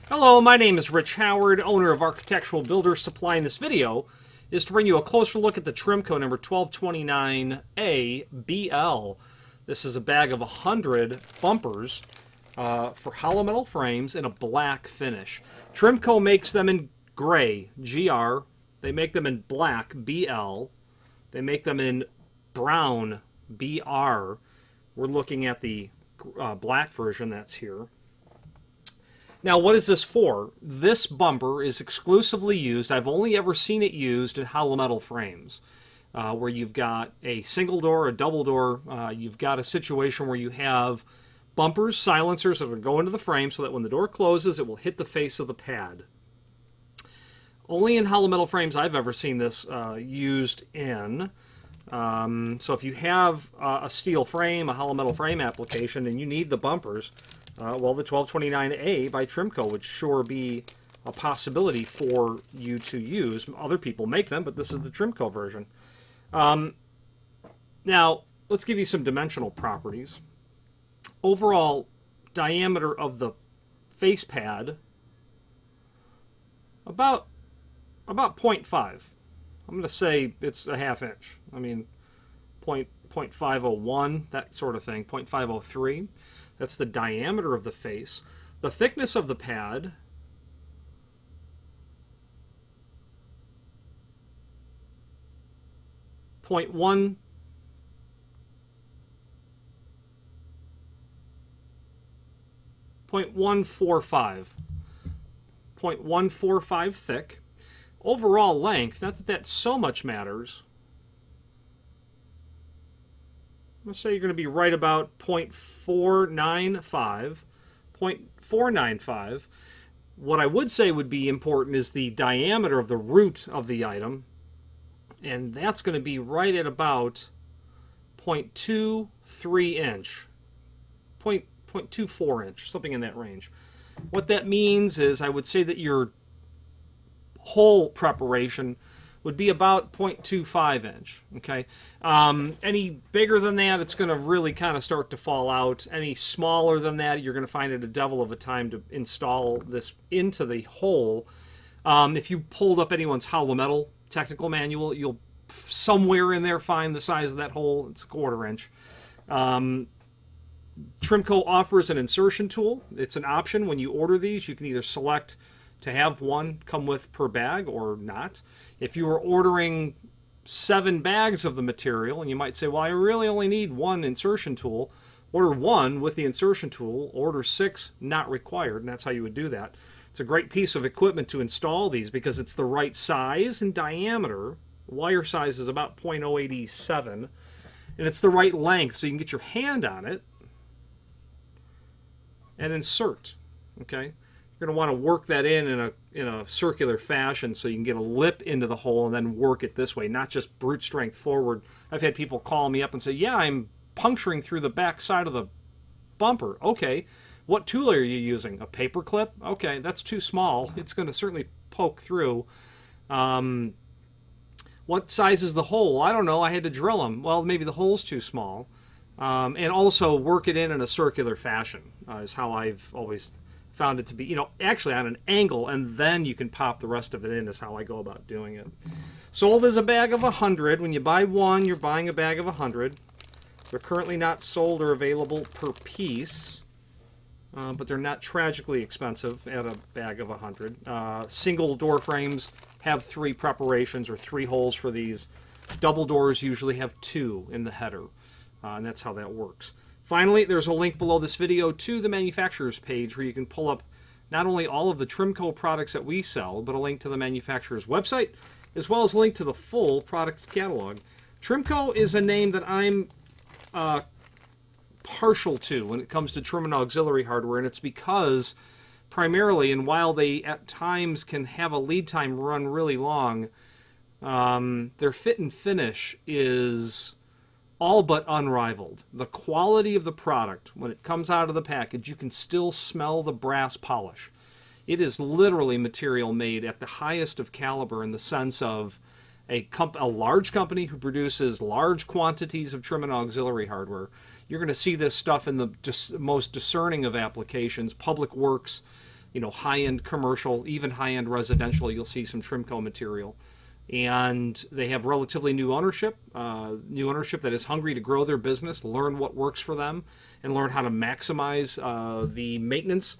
Hello, my name is Rich Howard, owner of Architectural Builders Supply. In this video is to bring you a closer look at the Trimco number 1229A BL. This is a bag of 100 bumpers for hollow metal frames in a black finish. Trimco makes them in gray, GR. They make them in black, BL. They make them in brown, BR. We're looking at the black version that's here. Now, what is this for? This bumper is exclusively used, I've only ever seen it used in hollow metal frames, where you've got a single door, a double door, you've got a situation where you have bumpers, silencers that will go into the frame so that when the door closes, it will hit the face of the pad. Only in hollow metal frames I've ever seen this used in. So if you have a steel frame, a hollow metal frame application, and you need the bumpers, well, the 1229A by Trimco would sure be a possibility for you to use. Other people make them, but this is the Trimco version. Now, let's give you some dimensional properties. Overall diameter of the face pad, about 0.5. I'm going to say it's a ½ inch. I mean, 0.501, that sort of thing, 0.503. That's the diameter of the face. The thickness of the pad, .1 0.145. 0.145 thick. Overall length, not that that so much matters. Let's say you're going to be right about 0.495. 0.495. What I would say would be important is the diameter of the root of the item, and that's going to be right at about 0.23 inch. 0.24 inch, something in that range. What that means is I would say that your hole preparation would be about 0.25 inch. Okay, any bigger than that, it's going to really kind of start to fall out. Any smaller than that, you're going to find it a devil of a time to install this into the hole. If you pulled up anyone's hollow metal technical manual, you'll somewhere in there find the size of that hole. It's a 1/4 inch. Trimco offers an insertion tool. It's an option when you order these. You can either select to have one come with per bag or not. If you are ordering 7 bags of the material, and you might say, well, I really only need one insertion tool, order 1 with the insertion tool, order 6 not required, and that's how you would do that. It's a great piece of equipment to install these because it's the right size and diameter. Wire size is about 0.087, and it's the right length so you can get your hand on it and insert. Okay? You're going to want to work that in a circular fashion so you can get a lip into the hole and then work it this way, not just brute strength forward. I've had people call me up and say, yeah, I'm puncturing through the back side of the bumper. Okay, what tool are you using? A paper clip? Okay, that's too small. It's going to certainly poke through. What size is the hole? I don't know. I had to drill them. Well, maybe the hole's too small. And also work it in a circular fashion is how I've always found it to be, actually on an angle, and then you can pop the rest of it in is how I go about doing it. Sold as a bag of 100. When you buy one, you're buying a bag of 100. They're currently not sold or available per piece, but they're not tragically expensive at a bag of 100. Single door frames have 3 preparations or 3 holes for these. Double doors usually have 2 in the header, and that's how that works. Finally, there's a link below this video to the manufacturer's page where you can pull up not only all of the Trimco products that we sell, but a link to the manufacturer's website, as well as a link to the full product catalog. Trimco is a name that I'm partial to when it comes to trim and auxiliary hardware, and it's because primarily, and while they at times can have a lead time run really long, their fit and finish is all but unrivaled. The quality of the product, when it comes out of the package, you can still smell the brass polish. It is literally material made at the highest of caliber in the sense of a large company who produces large quantities of trim and auxiliary hardware. You're going to see this stuff in the most discerning of applications, public works, high-end commercial, even high-end residential, you'll see some Trimco material. And they have relatively new ownership that is hungry to grow their business, learn what works for them, and learn how to maximize the maintenance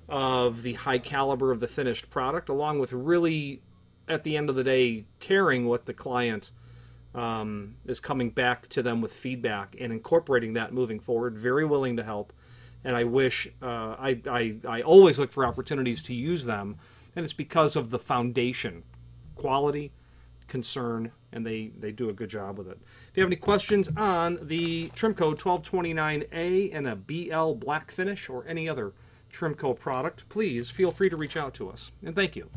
of the high caliber of the finished product, along with really, at the end of the day, caring what the client is coming back to them with feedback and incorporating that moving forward. Very willing to help. And I wish, I always look for opportunities to use them, and it's because of the foundation, quality, concern, and they do a good job with it. If you have any questions on the Trimco 1229A and a BL black finish or any other Trimco product, please feel free to reach out to us. And thank you.